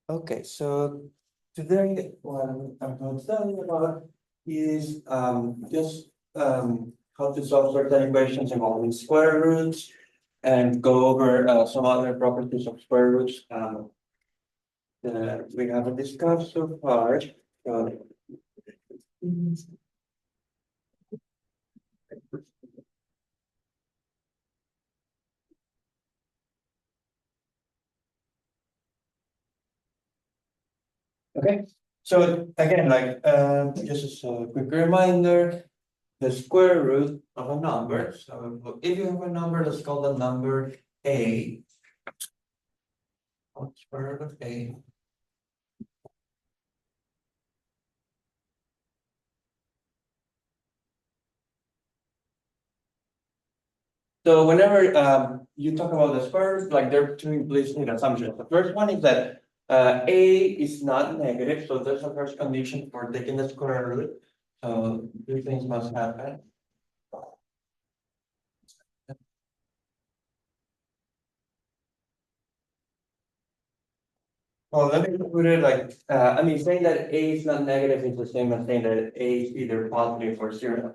Okay, so today what I'm going to tell you about is just how to solve certain equations involving square roots and go over some other properties of square roots that we haven't discussed so far. Uh, okay, so again, like just as a quick reminder, the square root of a number. So if you have a number, let's call the number a. Square root of a. So whenever you talk about the square root, like there are two implicit assumptions. The first one is that a is not negative, so there's a first condition for taking the square root. So two things must happen. Well, let me put it like, I mean, saying that a is not negative is the same as saying that a is either positive or zero.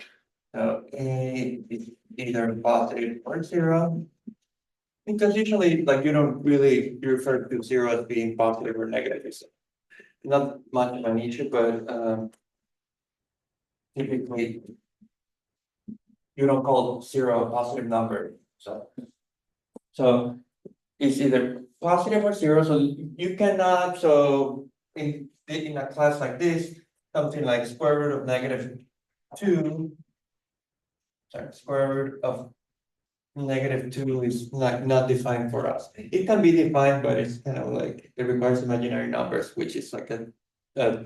So a is either positive or zero. Because usually, like, you don't really refer to zero as being positive or negative. It's not much of an issue, but typically you don't call zero a positive number. So it's either positive or zero. So you cannot. So in a class like this, something like square root of -2. Sorry, square root of -2 is not defined for us. It can be defined, but it's kind of like it requires imaginary numbers, which is like a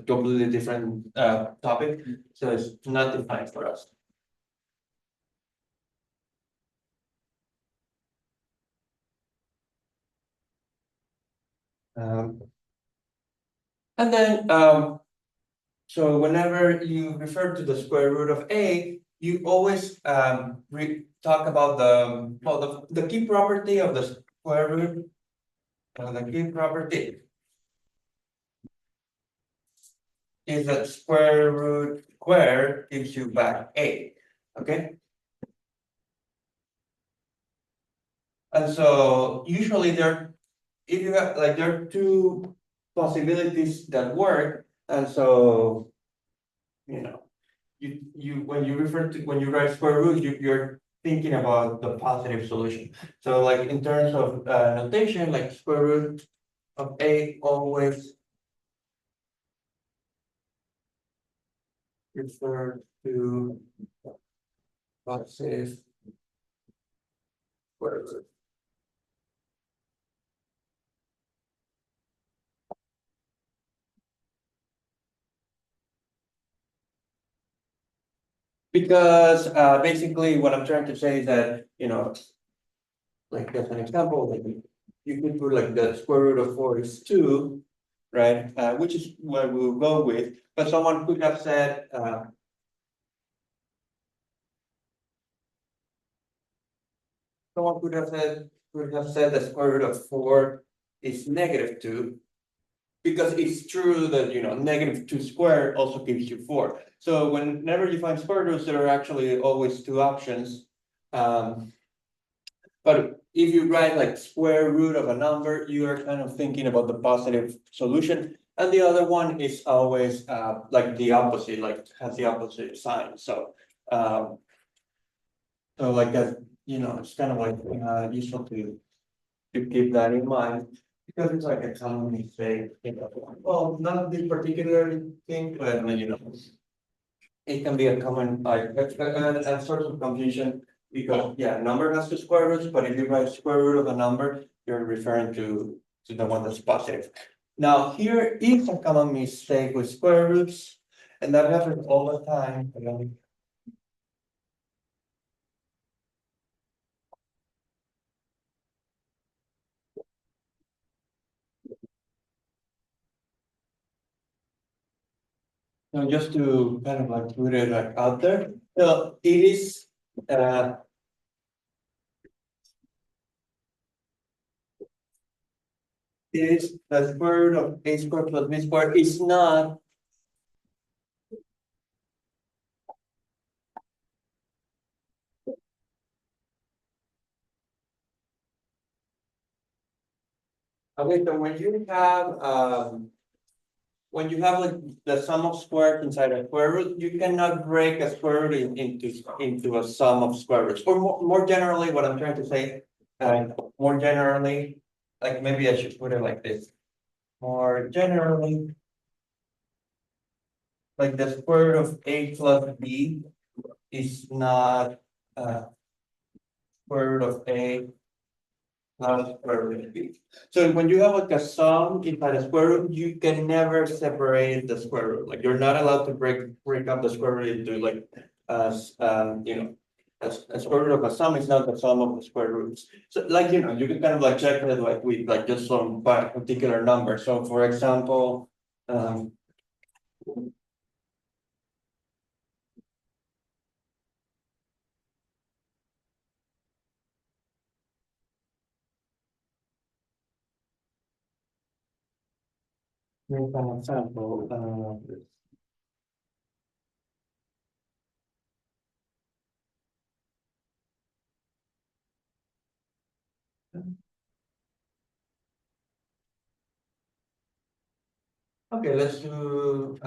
completely different topic. So it's not defined for us. Um, and then so whenever you refer to the square root of a, you always talk about the key property of the square root. The key property is that square root square gives you back a. Okay, and so usually if you have like there are two possibilities that work, and so you know you when you write square root, you're thinking about the positive solution. So like in terms of notation, like square root of a always refer to positive square root. Because basically what I'm trying to say is that, like as an example, like you could put like the square root of 4 is 2, right? Which is what we'll go with. But someone could have said, someone could have said the square root of 4 is -2, because it's true that -2 squared also gives you 4. So whenever you find square roots, there are actually always two options. But if you write like square root of a number, you are kind of thinking about the positive solution. And the other one is always like the opposite, like has the opposite sign. So like that, it's kind of like useful to keep that in mind, because it's like a common mistake. Well, not this particular thing, but it can be a common like a source of confusion, because yeah, number has two square roots, but if you write square root of a number, you're referring to the one that's positive. Now here is a common mistake with square roots, and that happens all the time. So just to kind of like put it like out there, so uh, is the square root of a squared plus b squared is not. Okay, so when you have like the sum of squares inside a square root, you cannot break a square root into a sum of square roots. Or more generally, what I'm trying to say, more generally, like maybe I should put it like this. More generally, like the square root of a plus b is not square root of a plus square root of b. So when you have like a sum inside a square root, you can never separate the square root. Like you're not allowed to break up the square root into like you know, a square root of a sum is not the sum of the square roots. So like you can kind of like check it like with like just some particular number. So for example, here's an example. Okay, let's do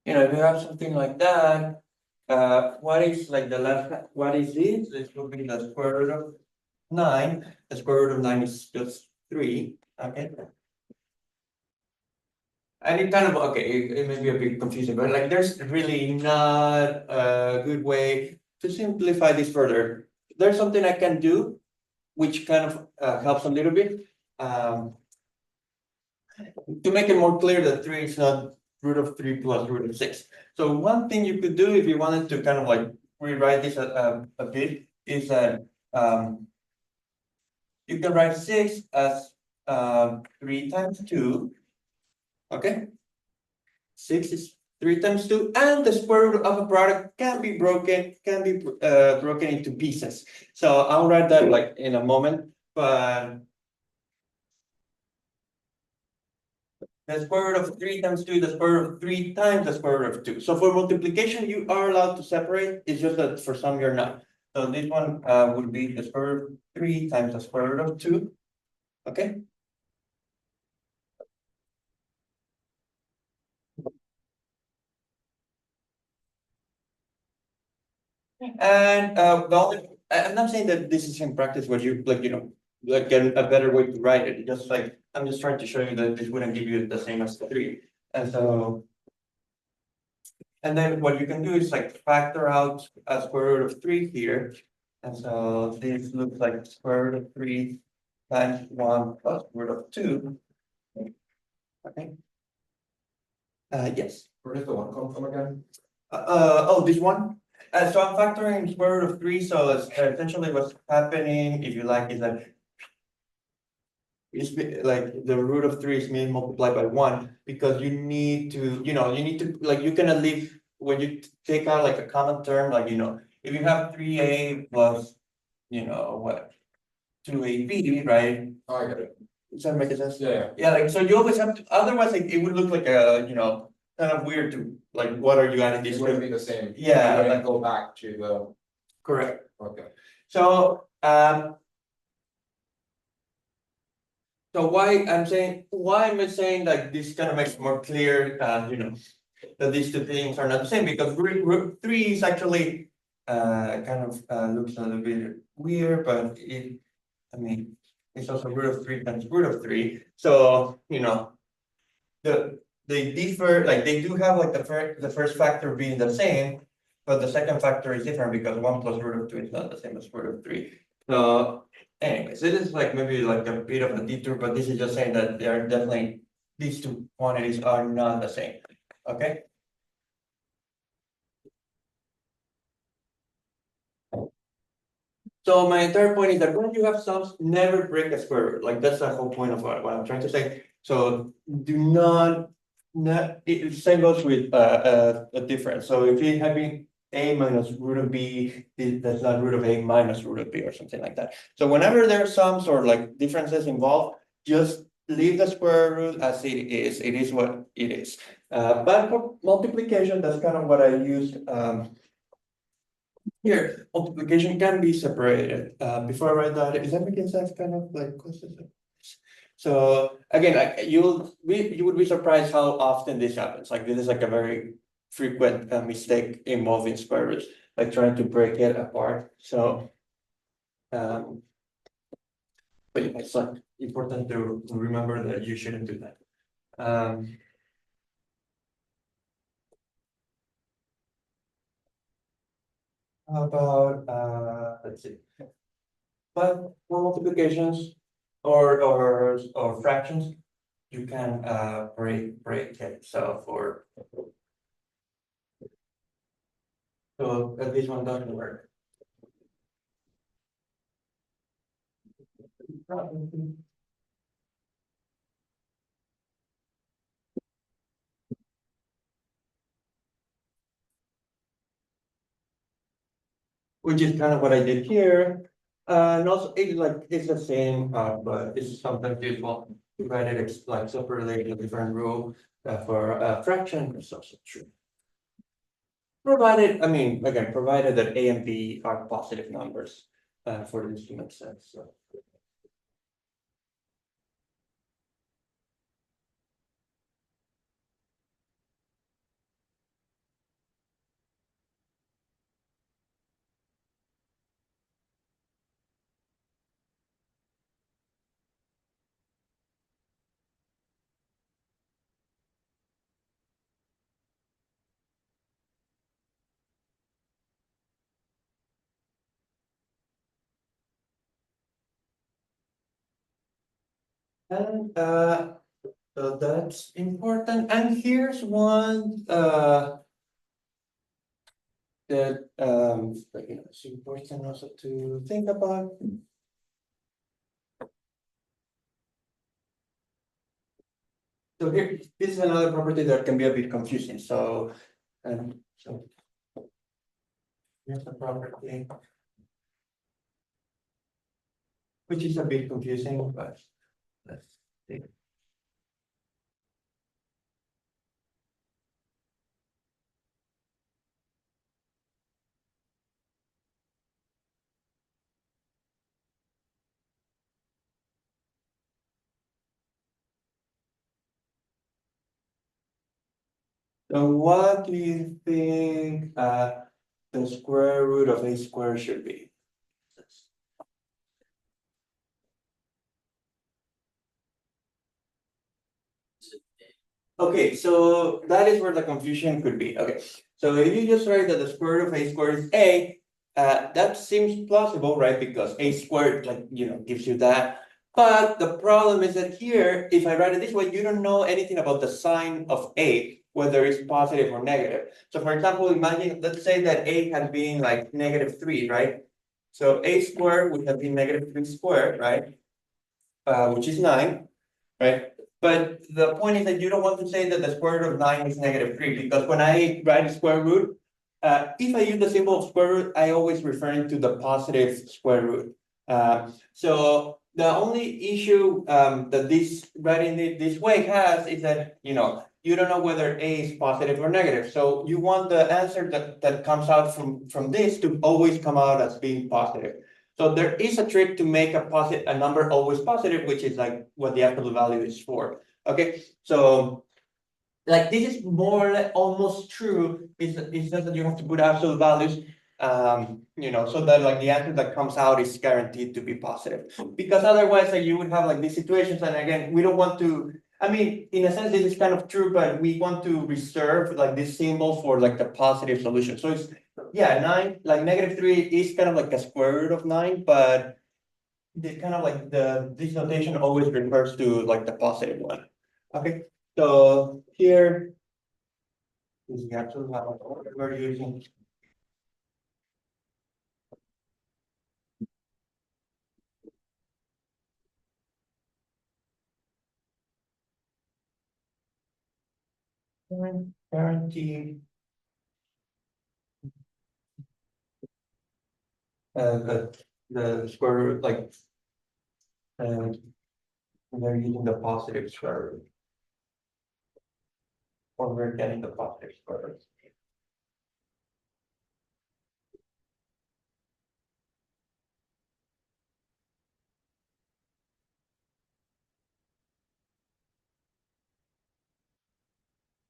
if you have something like that, what is like the left, what is this? This will be the square root of 9. The square root of 9 is just 3. Okay. And it kind of, okay, it may be a bit confusing, but like there's really not a good way to simplify this further. There's something I can do, which kind of helps a little bit. To make it more clear that 3 is not root of 3 plus root of 6. So one thing you could do if you wanted to kind of like rewrite this a bit is that you can write 6 as 3 times 2. Okay. 6 is 3 times 2, and the square root of a product can be broken into pieces. So I'll write that like in a moment, but the square root of 3 times 2, the square root of 3 times the square root of 2. So for multiplication, you are allowed to separate. It's just that for some, you're not. So this one would be the square root of 3 times the square root of 2. Okay. And I'm not saying that this is in practice where you like, like a better way to write it. Just like, I'm just trying to show you that this wouldn't give you the same as 3. And so, and then what you can do is like factor out a square root of 3 here. And so this looks like square root of 3 times 1 plus root of 2. Okay. Yes. Where does the one come from again? Oh, this one? So I'm factoring square root of 3, so essentially what's happening, if you like, is that like the root of 3 is being multiplied by 1, because you need to, like, you cannot leave, when you take out like a common term, like, if you have 3a plus, what, 2ab, right? Oh, I get it. Does that make sense? Yeah. Yeah, like, so you always have to, otherwise, like, it would look like a, kind of weird to, like, what are you adding These these wouldn't to? be the same. Yeah, You wouldn't like- go back to the, Correct. okay. So, so why am I saying like this kind of makes it more clear, that these two things are not the same, because root 3 is actually, kind of, looks a little bit weird, but I mean, it's also root of 3 times root of 3. So, they differ, like they do have like the first factor being the same, but the second factor is different because 1 plus root of 2 is not the same as root of 3. So anyways, it is like maybe like a bit of a detour, but this is just saying that they are definitely, these two quantities are not the same. Okay. So my entire point is that when you have sums, never break a square root. Like that's the whole point of what I'm trying to say. So do not, same goes with a difference. So if you're having a minus root of b, that's not root of a minus root of b or something like that. So whenever there's sums or like differences involved, just leave the square root as it is. It is what it is. But for multiplication, that's kind of what I used. Here, multiplication can be separated. Before I write that, is that making sense? Kind of like so again, you would be surprised how often this happens. Like this is like a very frequent mistake involving square roots, like trying to break it apart. So, but yeah, it's like important to remember that you shouldn't do that. How about let's see, but for multiplications or fractions, you can break it. So this one doesn't work. Which is kind of what I did here. And also it's the same, but it's sometimes useful. Provided it's like separately in a different rule for a fraction, it's also true. Provided, I mean, again, provided that a and b are positive numbers for this to make sense. So. And so that's important. And here's one that it's important also to think about. So here, this is another property that can be a bit confusing. So here's the property, which is a bit confusing, but let's see. So what do you think the square root of a square should be? Okay, so that is where the confusion could be. Okay, so if you just write that the square root of a squared is a, that seems plausible, right? Because a squared, like, gives you that. But the problem is that here, if I write it this way, you don't know anything about the sign of a, whether it's positive or negative. So for example, imagine, let's say that a has been like -3, right? So a squared would have been -3 squared, right? Which is 9, right? But the point is that you don't want to say that the square root of 9 is -3, because when I write a square root, if I use the symbol of square root, I always refer to the positive square root. So the only issue that this writing it this way has is that you don't know whether a is positive or negative. So you want the answer that comes out from this to always come out as being positive. So there is a trick to make a number always positive, which is like what the absolute value is for. Okay, so like this is more or less almost true. It's just that you have to put absolute values, so that like the answer that comes out is guaranteed to be positive. Because otherwise, like you would have like these situations, and again, we don't want to. I mean, in a sense, this is kind of true, but we want to reserve like this symbol for like the positive solution. So it's yeah, 9, like -3 is kind of like a square root of 9, but the kind of like this notation always refers to like the positive one. Okay, so here is the absolute value we're using. Guarantee. The square root, like. They're using the positive square root. Or we're getting the positive square root.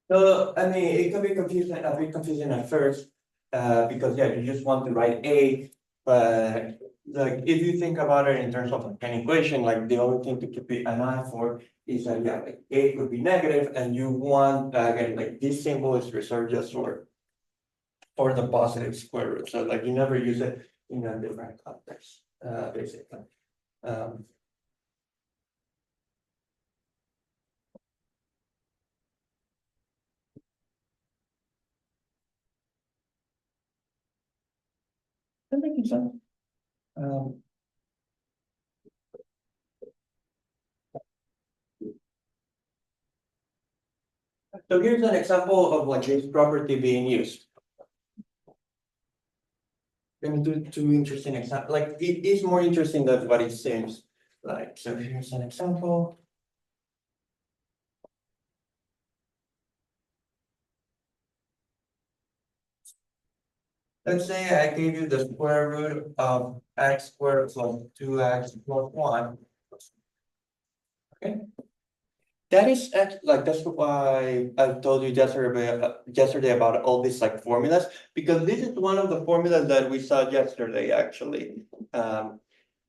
So, I mean, it can be confusing, a bit confusing at first, because yeah, you just want to write A, but like, if you think about it in terms of like an equation, like the only thing to keep an eye for is that, yeah, like A could be negative, and you want, again, like this symbol is reserved just for the positive square root, so like you never use it in a different context, basically. Um, that makes sense. Um, so here's an example of like this property being used. Gonna do two interesting examples. Like it is more interesting than what it seems like. So here's an example. Let's say I gave you the square root of x squared plus 2x plus 1. Okay. That is like that's why I told you yesterday about all these like formulas, because this is one of the formulas that we saw yesterday actually.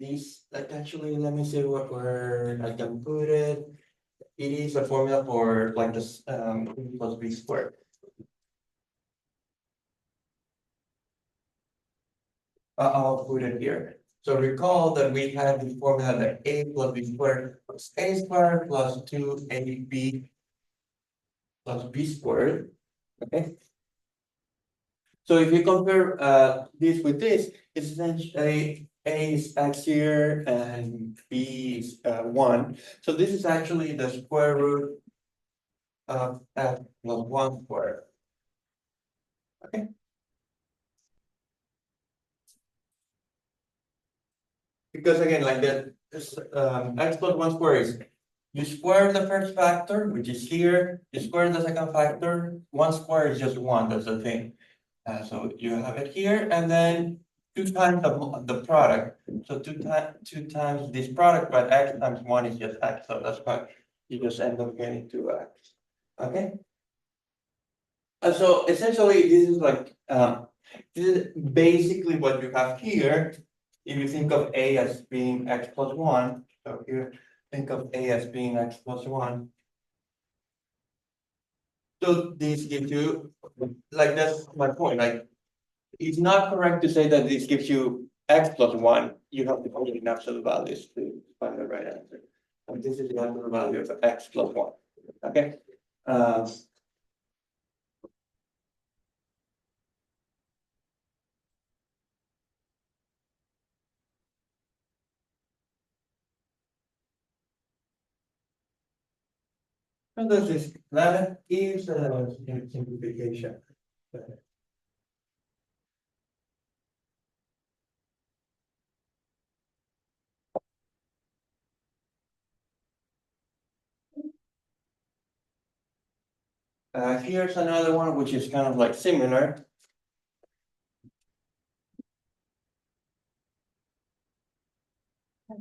These like actually let me see where I can put it. It is a formula for like this plus b squared. I'll put it here. So recall that we had the formula that a plus b squared plus a squared plus 2ab plus b squared. Okay. So if you compare this with this, it's essentially a is x here and b is 1. So this is actually the square root of x plus 1 squared. Okay. Because again, like that, this x plus 1 squared is you square the first factor, which is here, you square the second factor, 1 squared is just 1, that's the thing. So you have it here, and then 2 times the product. So 2 times this product, but x times 1 is just x, so that's why you just end up getting 2x. Okay? So essentially, this is like, this is basically what you have here. If you think of A as being x plus 1, so here, think of A as being x plus 1. So this gives you, like, that's my point, like, it's not correct to say that this gives you x plus 1. You have to put it in absolute values to find the right answer. And this is the absolute value of x plus 1. Okay? And that is a simplification. Here's another one which is kind of like similar.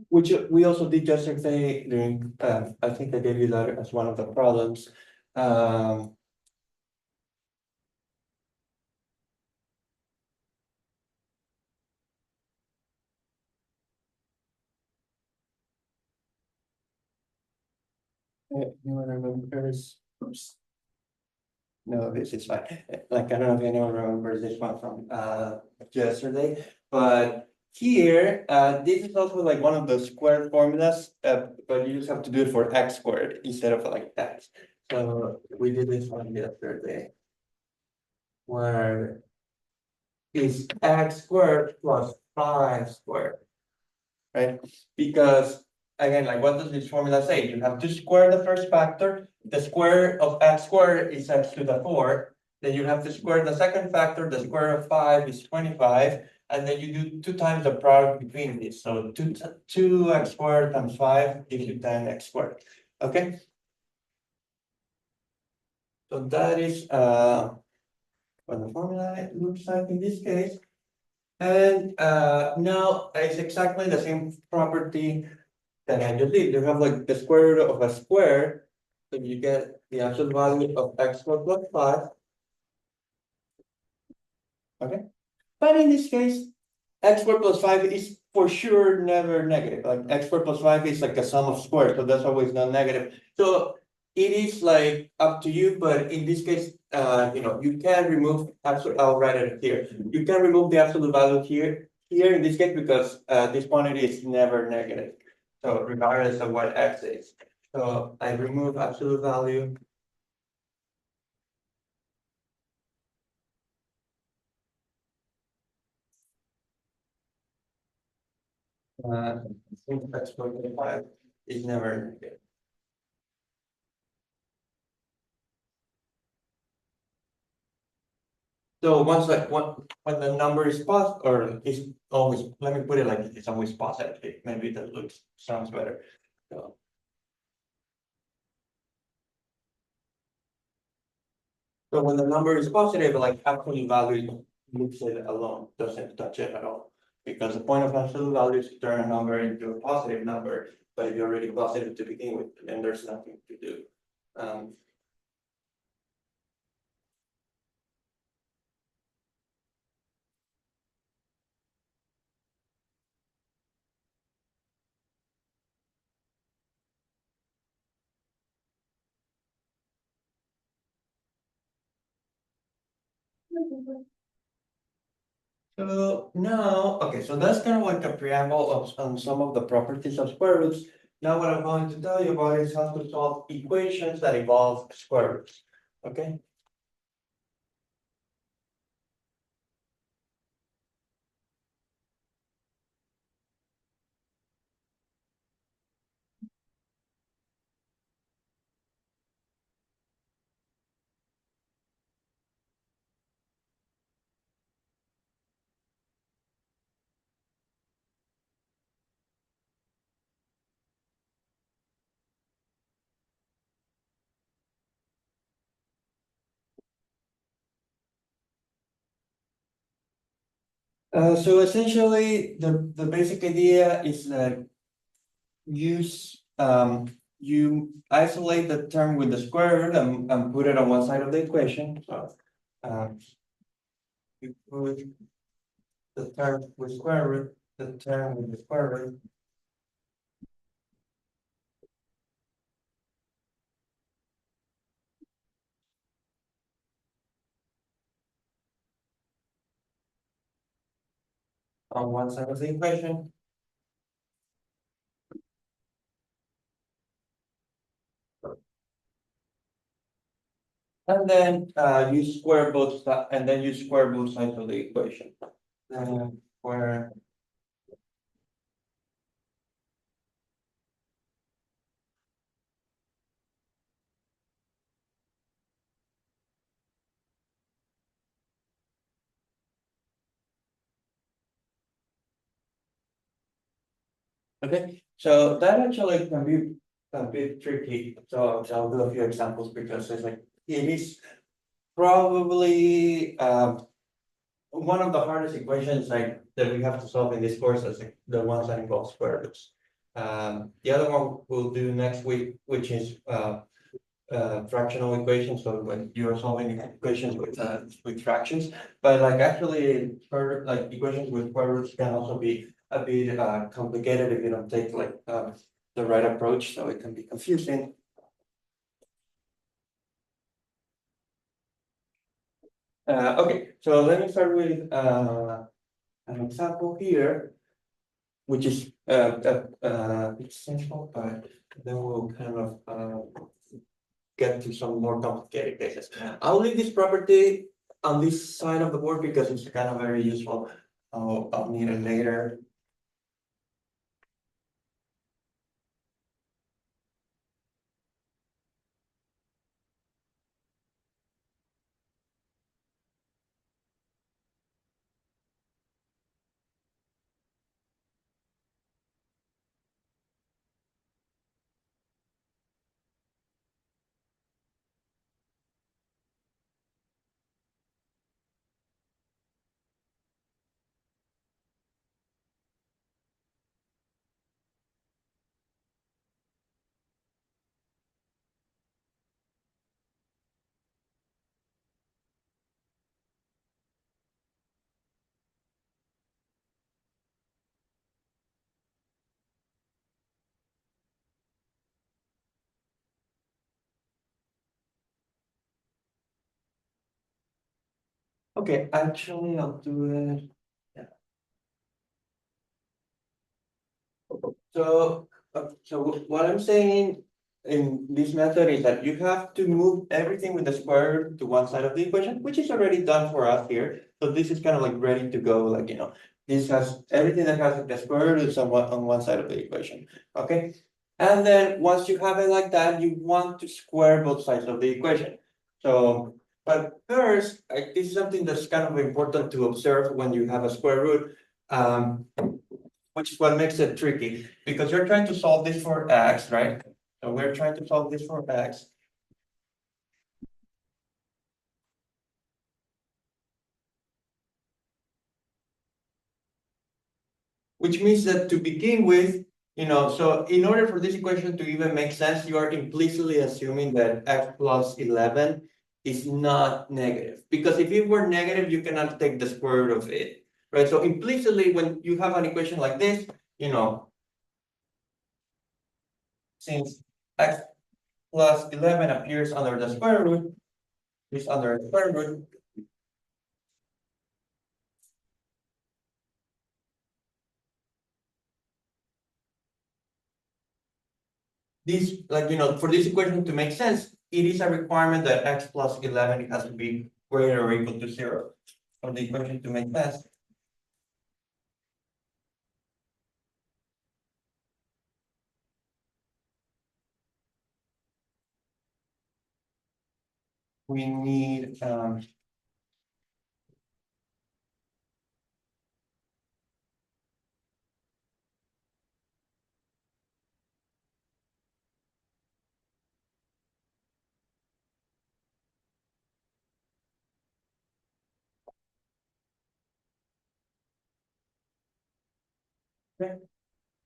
Which we also did yesterday during, I think I gave you that as one of the problems. Um, anyone remembers? Oops. No, this is fine. Like, I don't know if anyone remembers this one from yesterday, but here, this is also like one of the square formulas, but you just have to do it for x squared instead of like x. So we did this one yesterday. Where is x squared plus 5 squared, right? Because again, like what does this formula say? You have to square the first factor, the square of x squared is x to the four. Then you have to square the second factor, the square of 5 is 25, and then you do 2 times the product between these. So two x squared times 5 gives you 10x squared, okay? So that is what the formula looks like in this case. And now it's exactly the same property that I just did. You have like the square root of a square, so you get the absolute value of x squared plus 5. Okay, but in this case, x squared plus 5 is for sure never negative. Like x squared plus 5 is like a sum of squares, so that's always non-negative. So it is like up to you, but in this case, you can remove absolute. I'll write it here. You can remove the absolute value here in this case because this quantity is never negative. So regardless of what x is. So I remove absolute value. Since x squared plus 5 is never negative. So once like when the number is positive or is always, let me put it like it's always positive, maybe that looks sounds better. So, so when the number is positive, like absolute value leaves it alone, doesn't touch it at all. Because the point of absolute value is to turn a number into a positive number, but if you're already positive to begin with, then there's nothing to do. So now, okay, so that's kind of like a preamble of on some of the properties of square roots. Now what I'm going to tell you about is how to solve equations that involve square roots, okay? So essentially, the basic idea is that you isolate the term with the square root and put it on one side of the equation. So, you put the term with square root, the term with the square root. On one side of the equation. And then you square both sides, and then you square both sides of the equation. Where okay, so that actually can be a bit tricky. So I'll do a few examples because it's like it is probably one of the hardest equations like that we have to solve in this course is like, the ones that involve square roots. The other one we'll do next week, which is fractional equations. So when you are solving equations with fractions, but like actually, like equations with square roots can also be a bit complicated if you don't take like the right approach. So it can be confusing. Okay, so let me start with an example here, which is it's simple, but then we'll kind of get to some more complicated cases. I'll leave this property on this side of the board because it's kind of very useful. I'll need it later. Okay, actually, I'll do it. Yeah. So what I'm saying in this method is that you have to move everything with the square root to one side of the equation, which is already done for us here. So this is kind of like ready to go, like, this has everything that has the square root is on one side of the equation, okay? And then once you have it like that, you want to square both sides of the equation. So, but first, this is something that's kind of important to observe when you have a square root. Which is what makes it tricky, because you're trying to solve this for x, right? So we're trying to solve this for x. Which means that to begin with, so in order for this equation to even make sense, you are implicitly assuming that x plus 11 is not negative. Because if it were negative, you cannot take the square root of it, right? So implicitly, when you have an equation like this, since x plus 11 appears under the square root, is under the square root, this, like, for this equation to make sense, it is a requirement that x plus 11 has to be greater or equal to 0 for the equation to make sense. We need,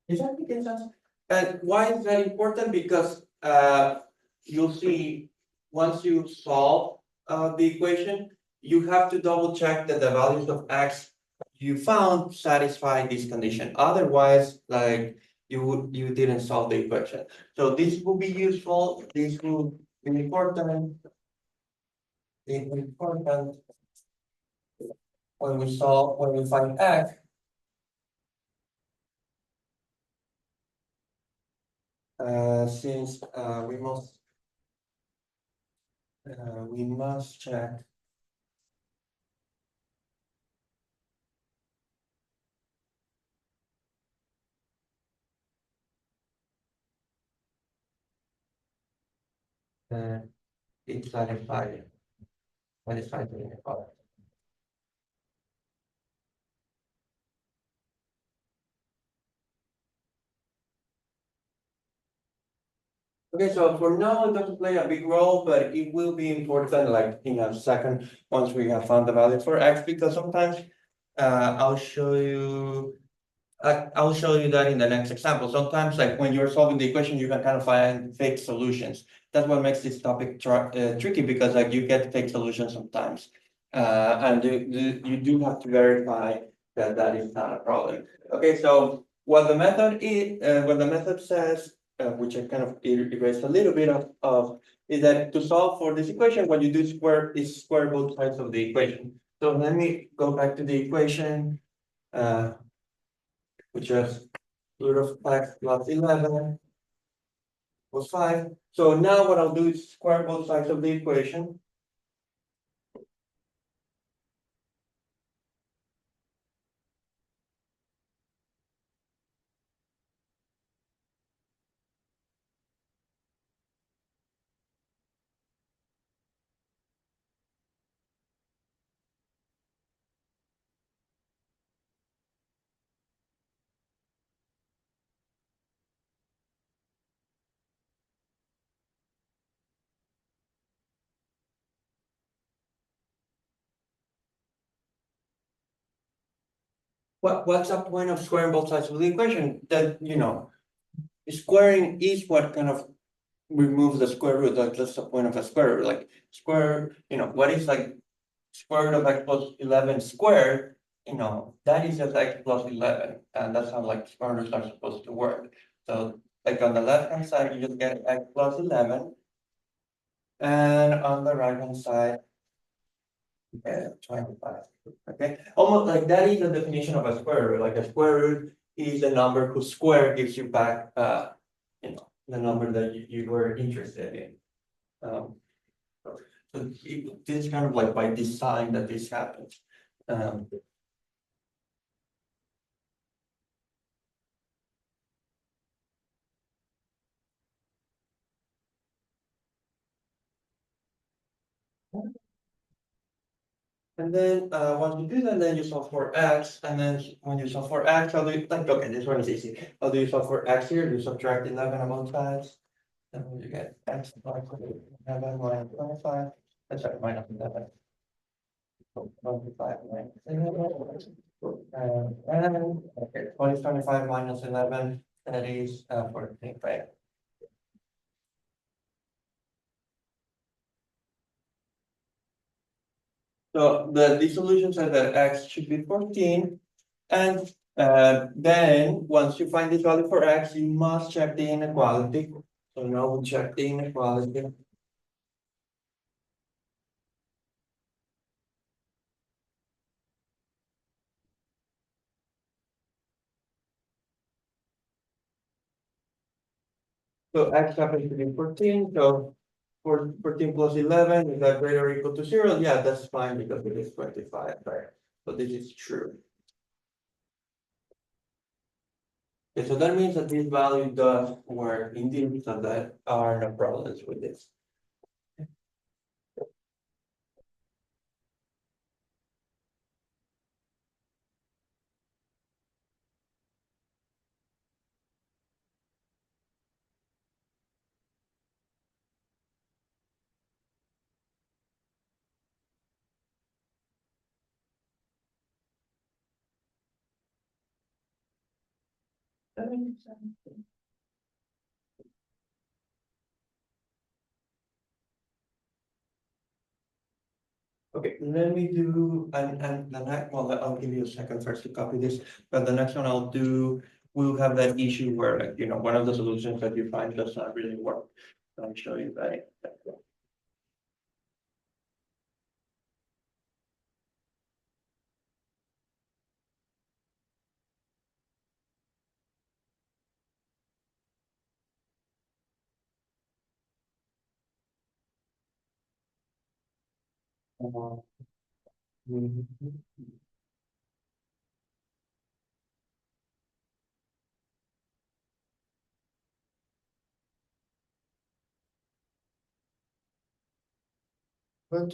is that making sense? And why is that important? Because you'll see, once you solve the equation, you have to double check that the values of x you found satisfy this condition. Otherwise, like, you didn't solve the equation. So this will be useful, this will be important. It's important when we find x. Since we must check that it satisfies the inequality. Okay, so for now, it doesn't play a big role, but it will be important, like, in a second, once we have found the value for x, because sometimes I'll show you that in the next example. Sometimes, like, when you're solving the equation, you can kind of find fake solutions. That's what makes this topic tricky, because, like, you get fake solutions sometimes. And you do have to verify that that is not a problem. Okay, so what the method says, which I kind of erased a little bit of, is that to solve for this equation, what you do is square both sides of the equation. So let me go back to the equation. Which is root of x plus 11 was 5. So now what I'll do is square both sides of the equation. What's the point of squaring both sides of the equation? That, squaring is what kind of removes the square root. Like, that's the point of a square root. Like, square, what is, like, square root of x plus 11 squared, that is just x plus 11. And that's how, like, square roots are supposed to work. So, like, on the left hand side, you just get x plus 11. And on the right hand side, Yeah, 25, okay, almost like that is the definition of a square root, like a square root is a number whose square gives you back, the number that you were interested in. So this is kind of like by design that this happens. Um, And then, once you do that, then you solve for x, and then when you solve for x, how do you, like, okay, this one is easy. How do you solve for x here? You subtract 11 on both sides. And then you get x plus 11 minus 25, that's right, minus 11. So 25 minus 11. And, okay, 25 minus 11, that is, 14, right? So the solution says that x should be 14, and then once you find this value for x, you must check the inequality. So now we'll check the inequality. So x happens to be 14, so 14 plus 11, is that greater or equal to 0? Yeah, that's fine because it is 25, right? So this is true. Okay, so that means that this value does work indeed, so that are no problems with this. That makes sense. Okay, let me do, and the next, well, I'll give you a second first to copy this, but the next one I'll do, we'll have that issue where, like, one of the solutions that you find does not really work. I'll show you that. Mhm. But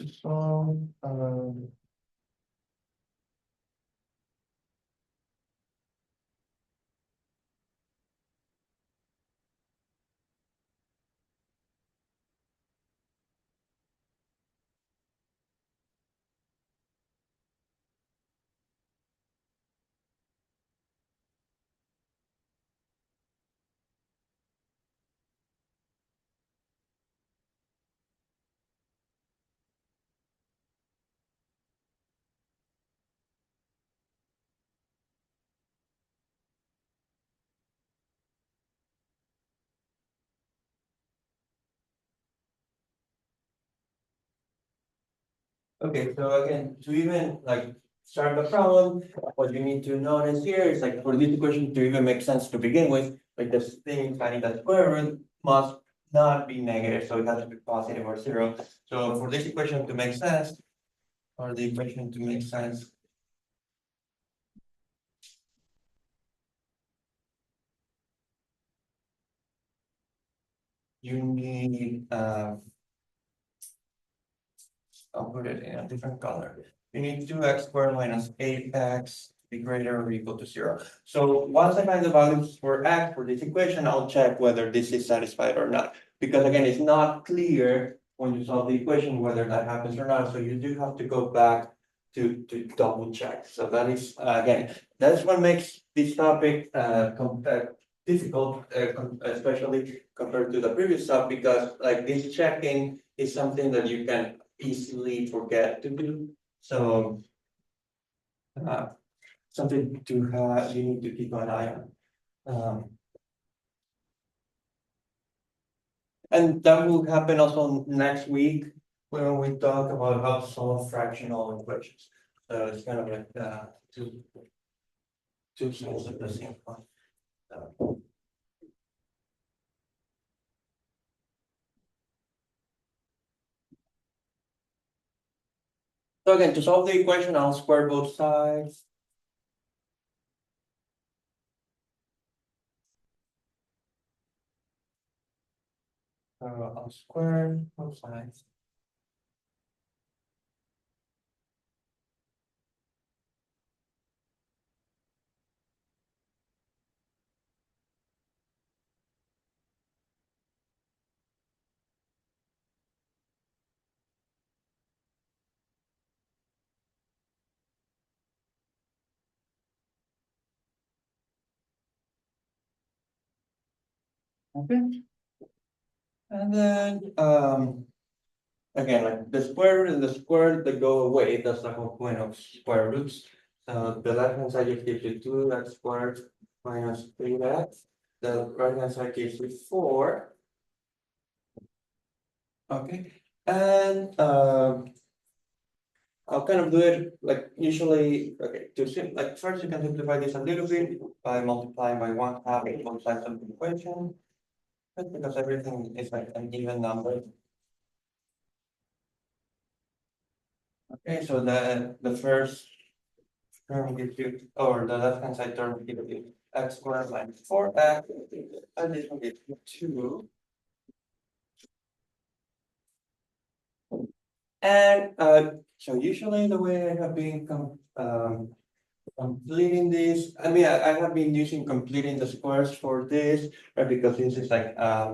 Okay, so again, to even like start the problem, what you need to notice here is like for this equation to even make sense to begin with, like this thing finding that square root must not be negative, so it has to be positive or 0. So for this equation to make sense, or the equation to make sense, you need, I'll put it in a different color. You need 2x squared minus 8x to be greater or equal to 0. So once I find the values for x for this equation, I'll check whether this is satisfied or not. Because again, it's not clear when you solve the equation whether that happens or not. So you do have to go back to double check. So that is, again, that's what makes this topic difficult, especially compared to the previous stuff, because like this checking is something that you can easily forget to do. So something to have, you need to keep an eye on. And that will happen also next week when we talk about how to solve fractional equations. So it's kind of like two sides of the same coin. So again, to solve the equation, I'll square both sides. So I'll square both sides. Okay. And then, again, like the square root and the square root, they go away. That's the whole point of square roots. The left hand side just gives you 2x squared minus 3x. The right hand side gives you 4. Okay, and I'll kind of do it like usually. Okay, like first you can simplify this a little bit by multiplying by 1/2 both sides of the equation. That's because everything is like an even number. Okay, so the first term gives you, or the left hand side term gives you x squared minus 4x, and this one gives you 2. And so usually the way I have been completing this, I mean, I have been using completing the squares for this, right? Because this is like, I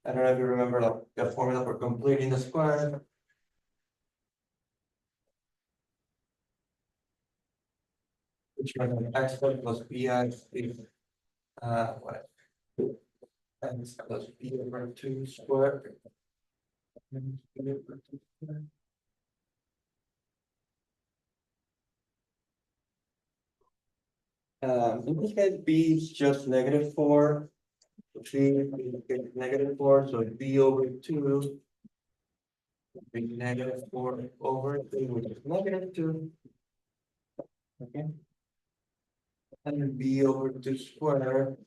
don't know if you remember like the formula for completing the square. Which was like x squared plus bx is, what? X plus b over 2 squared. In this case, b is just -4. B is -4, so b over 2 be -4 over 3, which is -2. Okay. And then b over 2 squared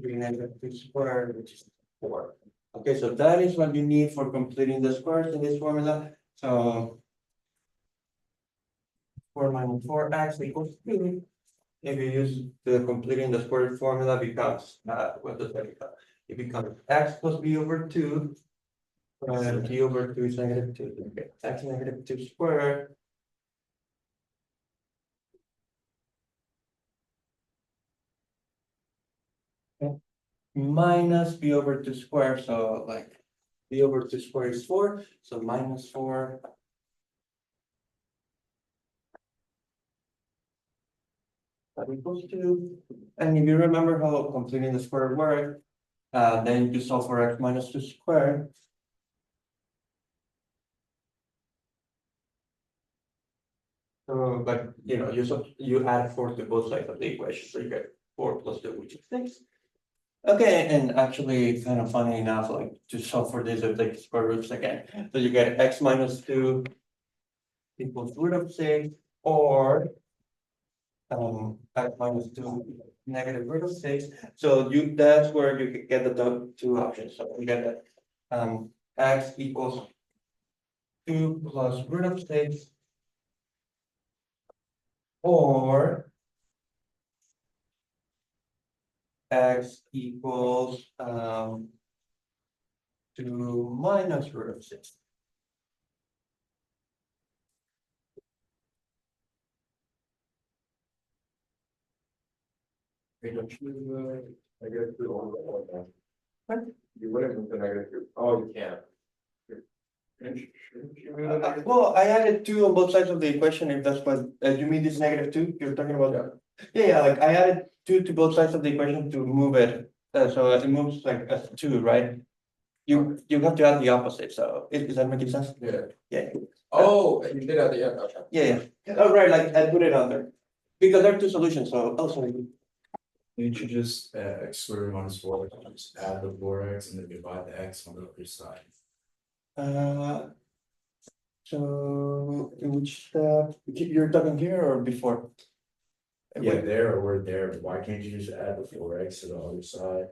be -2 squared, which is 4. Okay, so that is what you need for completing the squares in this formula. So 4 minus 4x equals 2. If you use the completing the squared formula, becomes what does that become? It becomes x plus b over 2. And b over 2 is -2. Okay, x -2 squared. Okay. Minus b over 2 squared. So like b over 2 squared is 4. So -4. That equals 2. And if you remember how completing the square worked, then you solve for x minus 2 squared. So, but you add 4 to both sides of the equation, so you get 4 plus 2, which is 6. Okay, and actually, kind of funny enough, like to solve for this, it's like square roots again. So you get x minus 2 equals root of 6, or x minus 2 negative root of 6. So that's where you get the two options. So you get that x equals 2 plus root of 6, or x equals 2 minus root of 6. Hey, don't you, -2 on the one. What? You wouldn't move the -2. Oh, you can't. Shouldn't you move the negative? Well, I added 2 on both sides of the equation. If that's what you mean, this -2 you're talking about. Yeah, like I added 2 to both sides of the equation to move it. So it moves like as 2, right? You have to add the opposite. So is that making sense? Yeah. Yeah. Oh, you did have the, yeah, gotcha. Yeah. Oh, right. Like I put it under because there are 2 solutions. So sorry. Didn't you just x squared minus 4, just add the 4x and then divide the x on the other side? So, in which step, you're talking here or before? Yeah, there or we're there, why can't you just add the four x to the other side?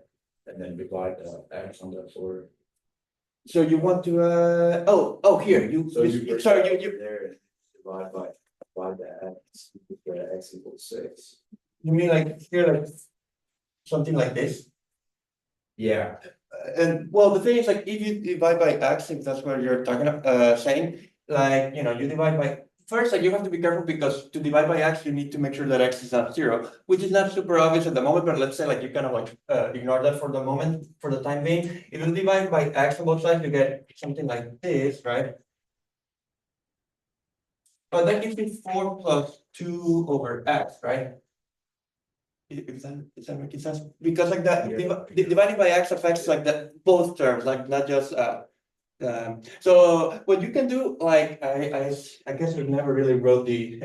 And then divide the x on the four? So you want to, here, So you. sorry, you, There, and divide the x, the x equals 6. you mean like here, like something like this? Yeah, And well, the thing is like, if you divide by x, if that's what you're talking saying, like, you divide by. First, like you have to be careful because to divide by x, you need to make sure that x is not zero, which is not super obvious at the moment, but let's say like you kind of like ignore that for the moment, for the time being. If you divide by x on both sides, you get something like this, right? But that gives me 4 plus 2 over x, right? Is that making sense? Because like that, Yeah. dividing by x affects like that, both terms, like not just so what you can do, like I guess we never really wrote the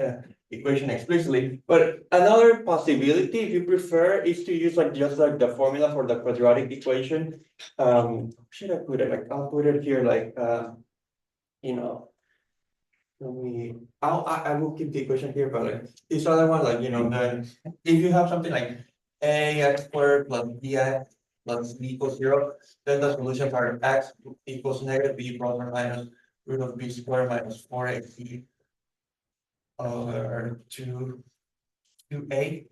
equation explicitly, but another possibility, if you prefer, is to use like just like the formula for the quadratic equation. Should I put it like I'll put it here like you know. I will keep the equation here, but like this other one, like then if you have something like ax squared plus bx plus b equals 0, then the solution for x equals negative b plus or minus root of b squared minus 4ac over 2a.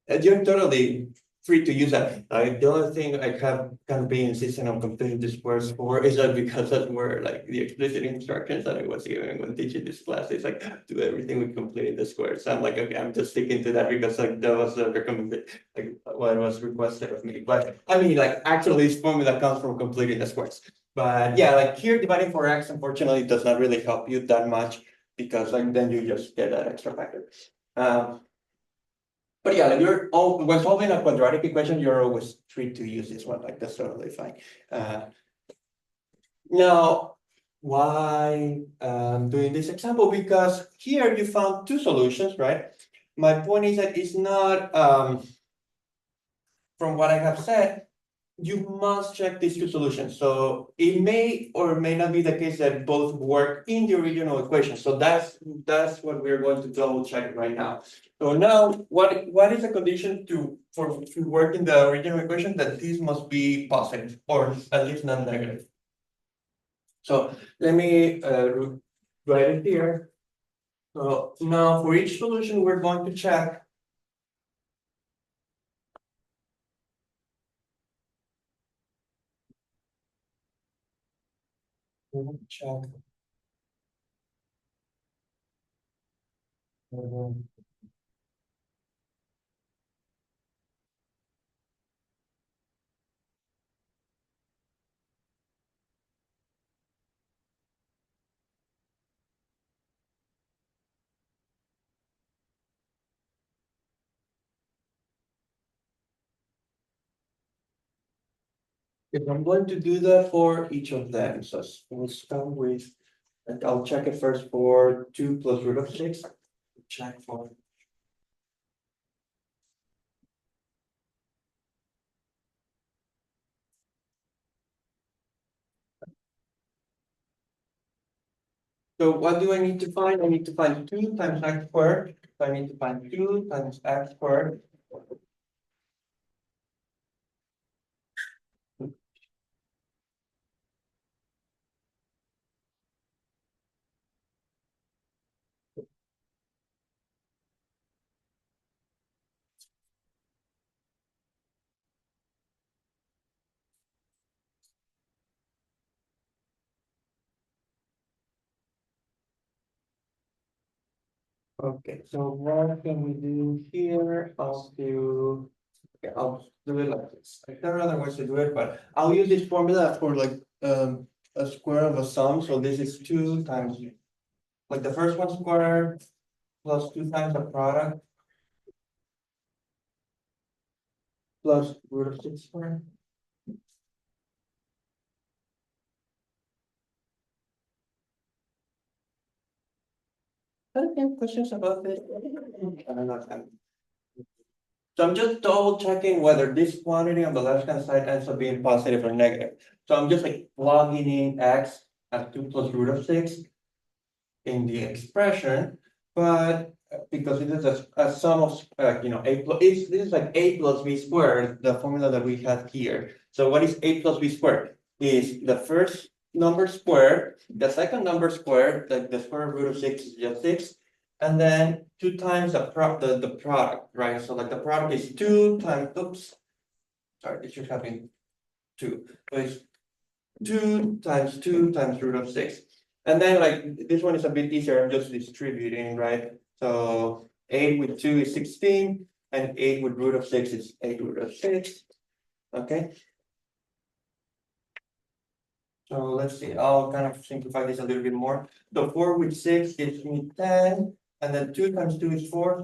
And you're totally free to use that. The only thing I have kind of been insisting on completing this course for is that because that's where like the explicit instructions that I was given when teaching this class is like do everything with completing the squares. So I'm like, okay, I'm just sticking to that because like that was recommended, like what was requested of me. But I mean, like actually this formula comes from completing the squares. But yeah, like here dividing for x unfortunately does not really help you that much because like then you just get that extra factor. But yeah, like when solving a quadratic equation, you're always free to use this one, like that's totally fine. Now, why doing this example? Because here you found two solutions, right? My point is that it's not, from what I have said, you must check these two solutions. So it may or may not be the case that both work in the original equation. So that's what we're going to double check right now. So now, what is the condition to work in the original equation? That this must be positive or at least not negative. So let me write it here. So now for each solution, we're going to check. Check. If I'm going to do that for each of them, so we'll start with, and I'll check it first for 2 plus root of 6. Check for. So what do I need to find? I need to find 2 times x squared. So I need to find 2 times x squared. Okay, so what can we do here? I'll do it like this. There are other ways to do it, but I'll use this formula for like a square of a sum. So this is 2 times like the first one squared plus 2 times the product plus root of 6 squared. Any questions about this? I don't know. So I'm just double checking whether this quantity on the left hand side ends up being positive or negative. So I'm just like plugging in x as 2 plus root of 6 in the expression, but because it is a sum of, a plus, this is like a plus b squared, the formula that we had here. So what is a plus b squared? Is the first number squared, the second number squared, the square root of 6 is just 6, and then 2 times the product, right? So like the product is 2 times, oops, sorry, it should have been 2, so it's 2 times root of 6. And then like this one is a bit easier, I'm just distributing, right? So 8 with 2 is 16, and 8 with root of 6 is 8 root of 6. Okay. So let's see, I'll kind of simplify this a little bit more. So 4 with 6 gives me 10, and then 2 times 2 is 4.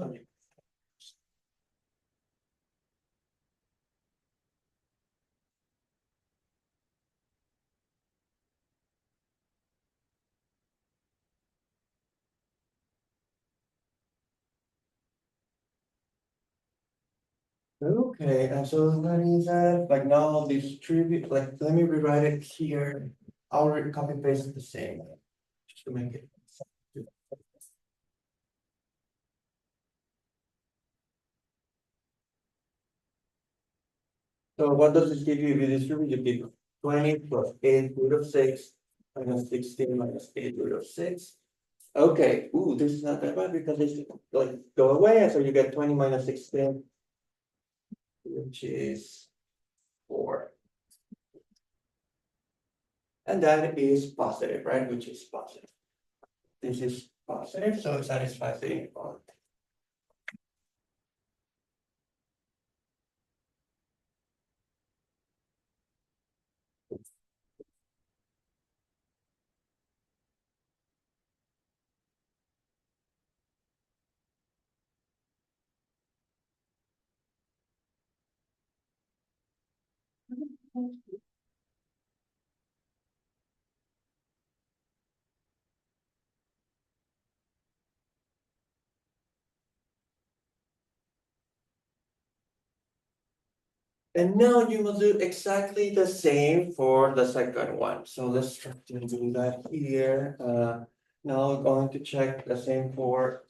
So okay, and so that is like now I'll distribute, like let me rewrite it here. I'll copy paste it the same, just to make it. So what does this give you if you distribute? You give 20 plus 8 root of 6 minus 16 minus 8 root of 6. Okay, ooh, this is not that bad because it's like go away, and so you get 20 minus 16, which is 4. And that is positive, right? Which is positive. This is positive, so it satisfies the inequality. And now you will do exactly the same for the second one. So let's try to do that here. Now I'm going to check the same for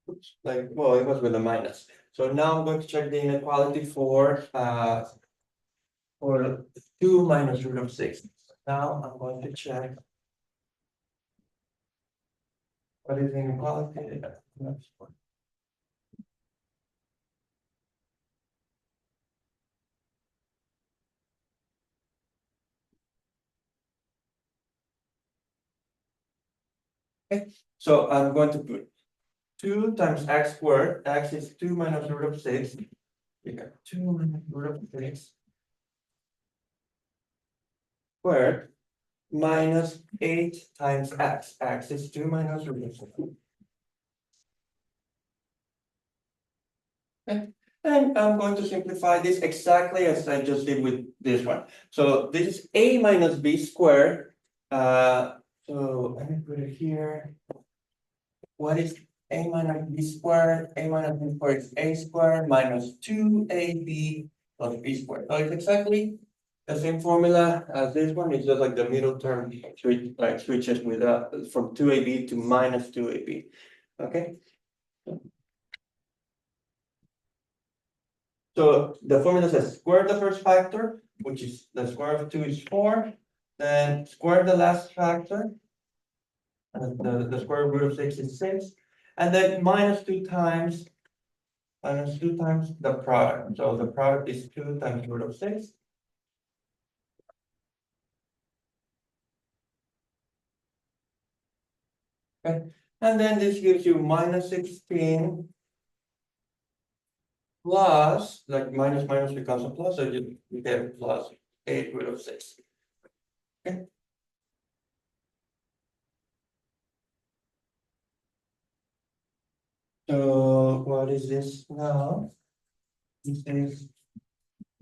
oops, like, well, it was with a minus. So now I'm going to check the inequality for 2 minus root of 6. Now I'm going to check what is the inequality. Okay, so I'm going to put 2 times x squared. X is 2 minus root of 6. You got 2 minus root of 6 squared minus 8 times x. X is 2 minus root of 6. Okay. And I'm going to simplify this exactly as I just did with this one. So this is a minus b squared. So let me put it here. What is a minus b squared? A minus b squared is a squared minus 2ab plus b squared. So it's exactly the same formula as this one. It's just like the middle term switches with from 2ab to minus 2ab. Okay. So the formula says square the first factor, which is the square of 2 is 4, then square the last factor, and the square root of 6 is 6, and then minus 2 times the product. So the product is 2 times root of 6. Okay, and then this gives you minus 16 plus, like minus minus becomes a plus, so you get plus 8 root of 6. Okay. So what is this now? This is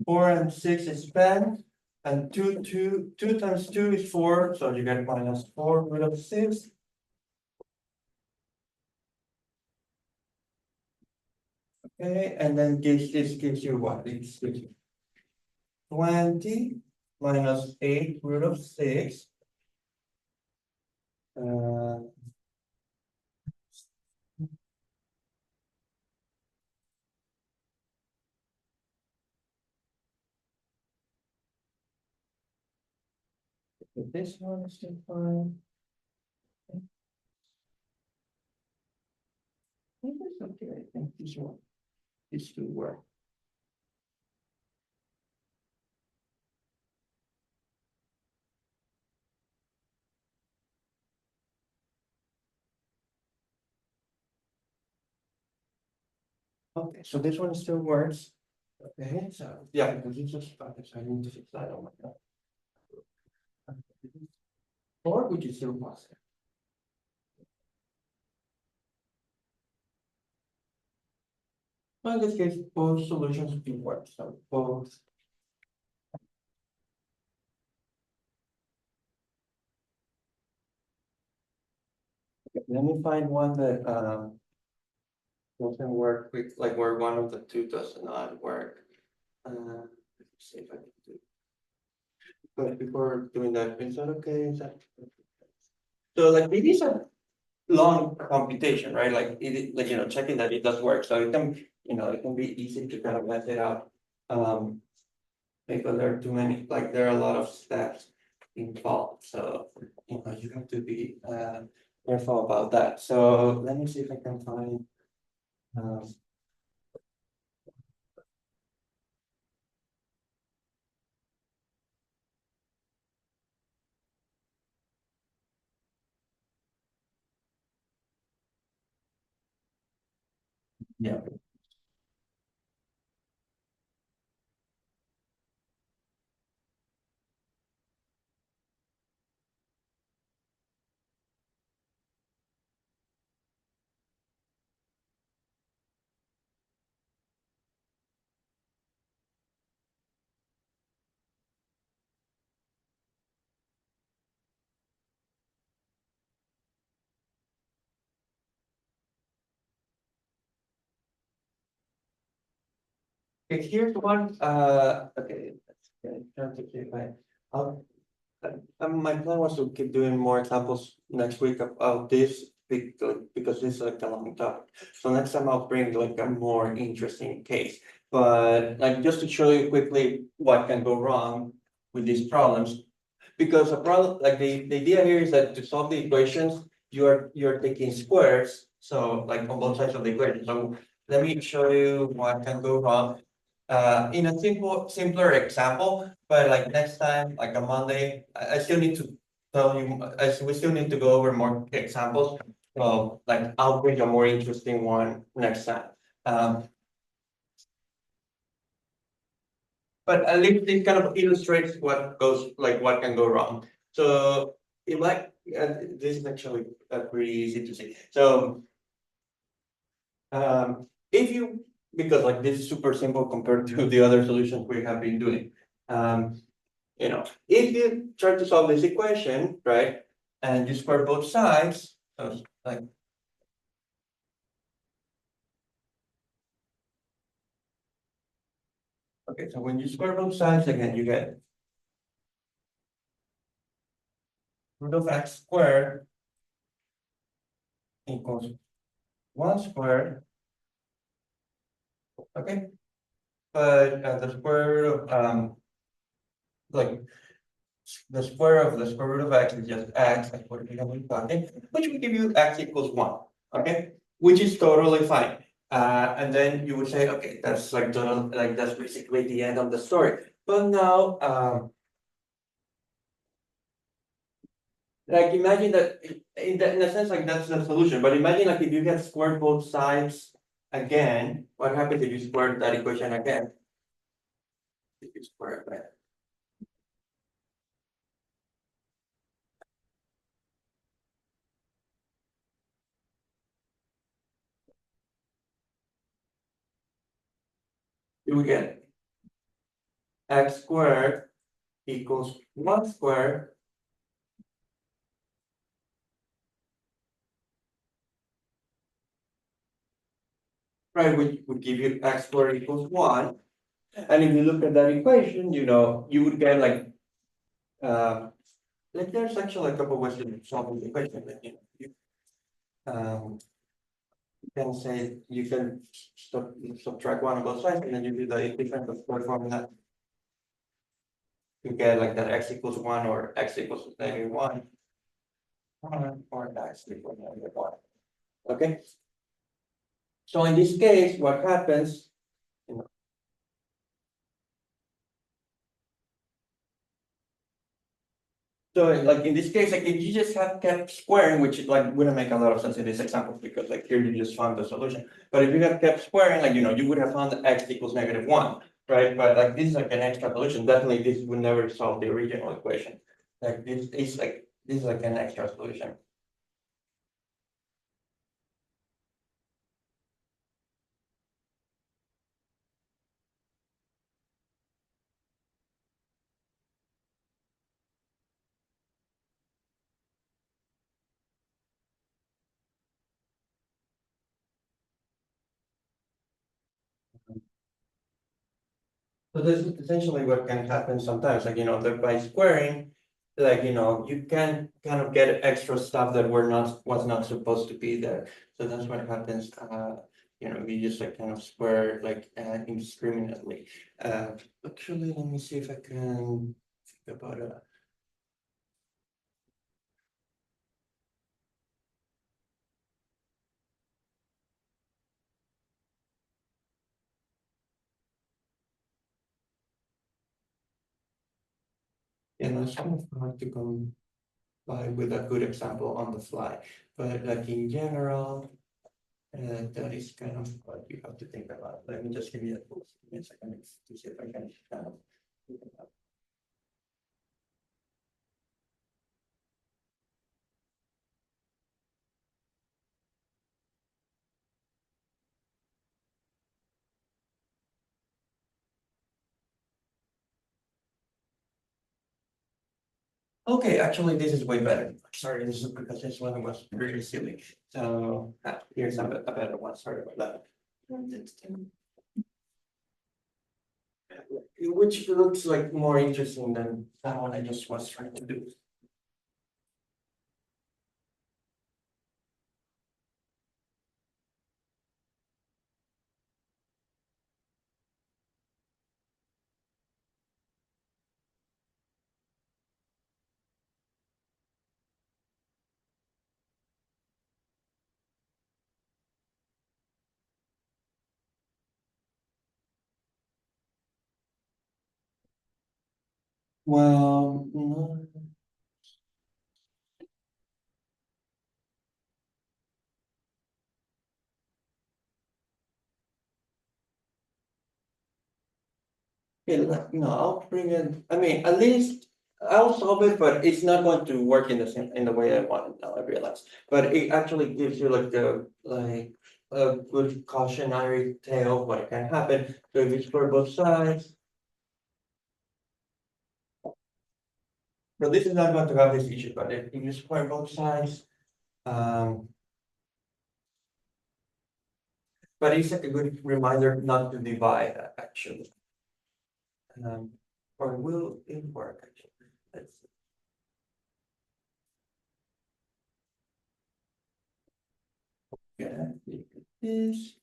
4 and 6 is 10, and 2 times 2 is 4, so you get minus 4 root of 6. Okay, and then this gives you what? This gives you 20 minus 8 root of 6. This one is still fine. It's okay, I think this one, these two work. Okay, so this one still works. Okay, so, yeah, because it's just, so I need to fix that on my god. Or would you still positive? Well, in this case, both solutions do work, so both. Let me find one that doesn't work with, like where one of the two does not work. Let's see if I can do. But before doing that, is that okay? Is that? So like maybe it's a long computation, right? Like like checking that it does work. So it can, it can be easy to kind of mess it up. Because there are too many, like there are a lot of steps involved. So you have to be careful about that. So let me see if I can find yeah. Okay, here's one, okay, trying to see if I'll, my plan was to keep doing more examples next week of this, because this is like a long topic. So next time I'll bring like a more interesting case, but like just to show you quickly what can go wrong with these problems. Because a problem, like the idea here is that to solve the equations, you're taking squares, so like on both sides of the equation. So let me show you what can go wrong. In a simpler example, but like next time, like on Monday, I still need to tell you, we still need to go over more examples. So like I'll bring a more interesting one next time. But at least it kind of illustrates what goes, like what can go wrong. So it might, this is actually pretty easy to see. So if you, because like this is super simple compared to the other solutions we have been doing. If you try to solve this equation, right, and you square both sides, so like. Okay, so when you square both sides again, you get root of x squared equals 1 squared. Okay, but the square root of like the square of the square root of x is just x, like what we have in bracket, which will give you x equals 1. Okay, which is totally fine. And then you would say, okay, that's like total, like that's basically the end of the story. But now, like imagine that in a sense, like that's the solution. But imagine like if you had squared both sides again, what happens if you square that equation again? If you square it again. You will get x squared equals 1 squared. Right, which would give you x squared equals 1. And if you look at that equation, you would get like Like there's actually a couple ways to solve the equation, like, you can say, you can subtract one of both sides, and then you do the difference of square formula. You get like that x equals one, or x equals -1. Or x equals -1, okay? So in this case, what happens, you know, so like in this case, like if you just have kept squaring, which like wouldn't make a lot of sense in this example, because like here you just found the solution. But if you have kept squaring, like, you would have found x equals -1, right? But like this is like an extra solution, definitely this would never solve the original equation. Like this is like an extra solution. So this is essentially what can happen sometimes, like, that by squaring, like, you can kind of get extra stuff that was not supposed to be there. So that's what happens, we just like kind of square like indiscriminately. Actually, let me see if I can think about it. It's kind of hard to come by with a good example on the fly, but like in general, that is kind of what you have to think about. Let me just give you a second to see if I can kind of. think about. Okay, actually, this is way better. Sorry, this is because this one was really silly. So here's a better one. Sorry about that. Which looks like more interesting than that one I just was trying to do. Well, no. Yeah, no, I'll bring in, I mean, at least I'll solve it, but it's not going to work in the way I want it now, I realize. But it actually gives you a good cautionary tale of what can happen. So if you square both sides. So this is not going to have this issue, but if you square both sides, um. But it's like a good reminder not to divide actually. Um, or will it work actually? Let's see. Yeah, look at this.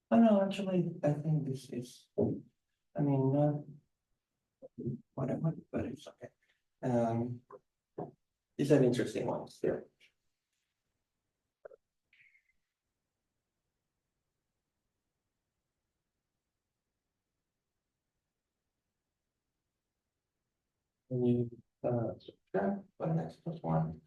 Oh no, actually, I think this is, I mean, not whatever, but it's okay. Um, it's an interesting one still. When you subtract by x plus one.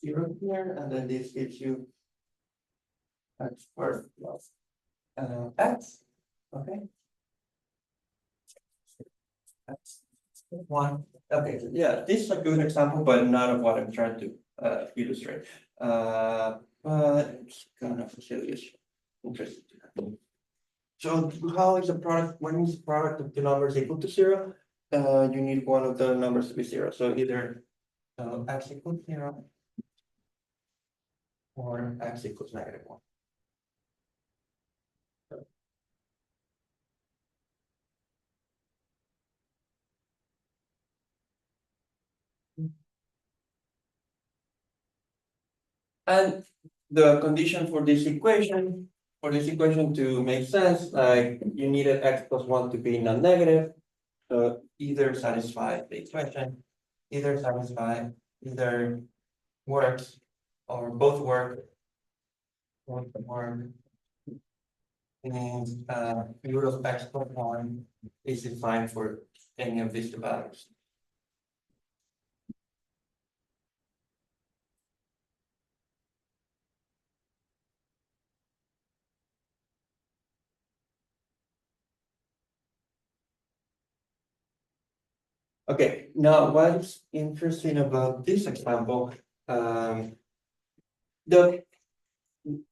Zero here, and then this gives you x squared plus x, okay? X. One, okay, yeah, this is a good example, but not of what I'm trying to illustrate. But it's kind of serious. Interesting. So how is the product, when is the product of the numbers equal to zero? You need one of the numbers to be zero, so either x equals zero or x equals -1. And the condition for this equation, to make sense, like you needed x plus one to be non-negative. So either satisfy the equation, either works, or both work. Both work. And root of x plus one is defined for any of these two values. Okay, now what's interesting about this example, the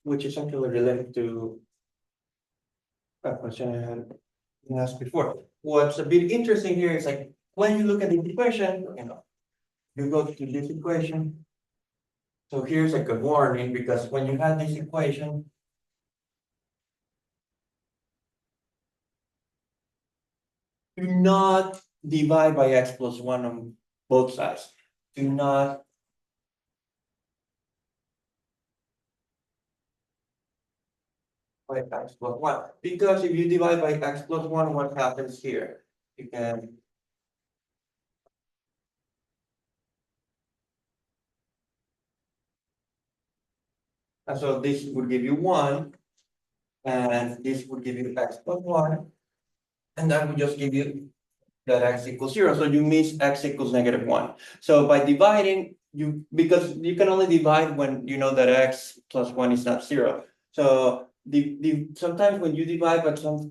which is actually related to a question I had asked before. What's a bit interesting here is like when you look at the equation, you go to this equation. So here's like a warning because when you have this equation, do not divide by x plus one on both sides. Do not by x plus one, because if you divide by x plus one, what happens here? You can. And so this would give you one, and this would give you x plus one, and that would just give you that x equals zero, so you miss x equals -1. So by dividing, because you can only divide when you know that x plus one is not zero. So sometimes when you divide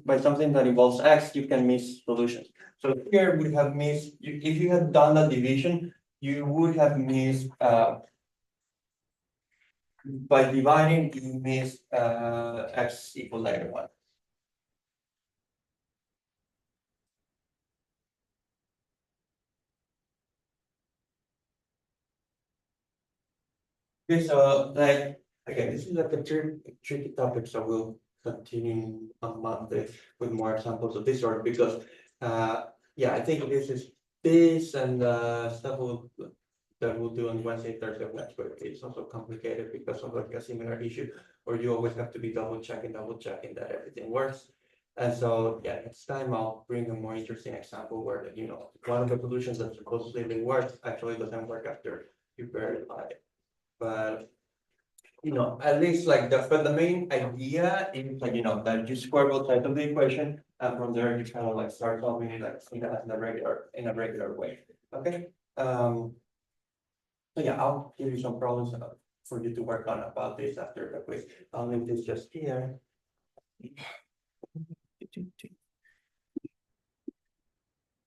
by something that involves x, you can miss solutions. So here we have missed, if you had done the division, you would have missed, by dividing, you miss, x equals -1. Okay, so like, again, this is like a tricky topic, so we'll continue on Monday with more examples of this sort, because, yeah, I think this and, stuff that we'll do on Wednesday, Thursday of next week, it's also complicated because of like a similar issue, where you always have to be double checking that everything works. And so, yeah, next time I'll bring a more interesting example where, one of the solutions that supposedly works actually doesn't work after you verify it. But, at least like but the main idea is like, that you square both sides of the equation, and from there you kind of like start solving it like in a regular way. Okay. So yeah, I'll give you some problems for you to work on about this after the quiz. I'll leave this just here.